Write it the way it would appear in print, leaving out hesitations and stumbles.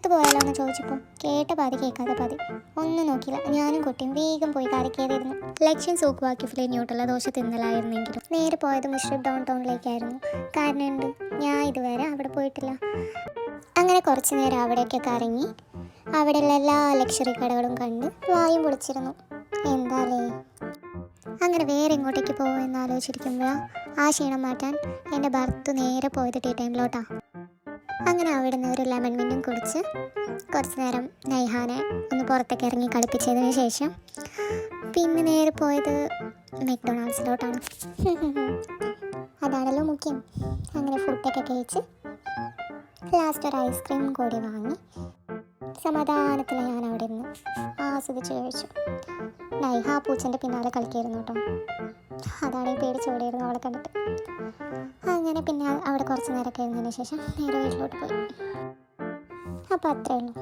പുറത്ത് പോയാലോ എന്ന് ചോദിച്ചപ്പോൾ കേട്ട പാതി കേൾക്കാത്ത പാതി ഒന്നും നോക്കിയില്ല. ഞാനും കുട്ടിയും വേഗം പോയി കാറി കയറിയിരുന്നു. ലക്ഷ്യം സൂക്ക് വാക്കിഫിലെ ന്യൂട്ടുള്ള ദോശ തിന്നലായിരുന്നെങ്കിലും നേരെ പോയത് മിസ്റ്റർ ഡൗൺ ടൗണിലേക്കായിരുന്നു. കാരണമുണ്ട്, ഞാൻ ഇതുവരെ അവിടെ പോയിട്ടില്ല. അങ്ങനെ കുറച്ച് നേരം അവിടെയൊക്കെ കറങ്ങി അവിടെയുള്ള എല്ലാ ലക്ഷറി കടകളും കണ്ട് വായും പൊളിച്ചിരുന്നു. എന്താലേ. അങ്ങനെ വേറെ എങ്ങോട്ടേക്ക് പോകുമെന്ന് ആലോചിച്ചിരിക്കുമ്പോഴാണ് ആ ക്ഷീണം മാറ്റാൻ എൻ്റെ ഭർത്ത് നേരെ പോയത് ടീ ടൈമിലോട്ടാണ്. അങ്ങനെ അവിടെ നിന്ന് ഒരു ലെമൺ മിൻറ്റും കുടിച്ച് കുറച്ച് നേരം നൈഹാനെ ഒന്ന് പുറത്തേക്ക് ഇറങ്ങി കളിപ്പിച്ചതിന് ശേഷം പിന്നെ നേരെ പോയത് മെക്ഡൊണാൾഡ്സിലോട്ടാണ്. അതാണല്ലോ മുഖ്യം. അങ്ങനെ ഫുഡൊക്കെ കഴിച്ച് ലാസ്റ്റ് ഒരു ഐസ്ക്രീം കൂടി വാങ്ങി സമാധാനത്തിൽ ഞാൻ അവിടെ നിന്ന് ആസ്വദിച്ച് കഴിച്ചു. നൈഹ പൂച്ചൻ്റെ പിന്നാലെ കളിക്കായിരുന്നു കേട്ടോ. അതാണെങ്കിൽ പേടിച്ചോടിയായിരുന്നു അവളെ കണ്ടിട്ട്. അങ്ങനെ പിന്നെ അവിടെ കുറച്ച് നേരമൊക്കെ ഇരുന്നതിന് ശേഷം നേരെ വീട്ടിലോട്ട് പോയി. അപ്പോൾ അത്രയേ ഉള്ളൂ.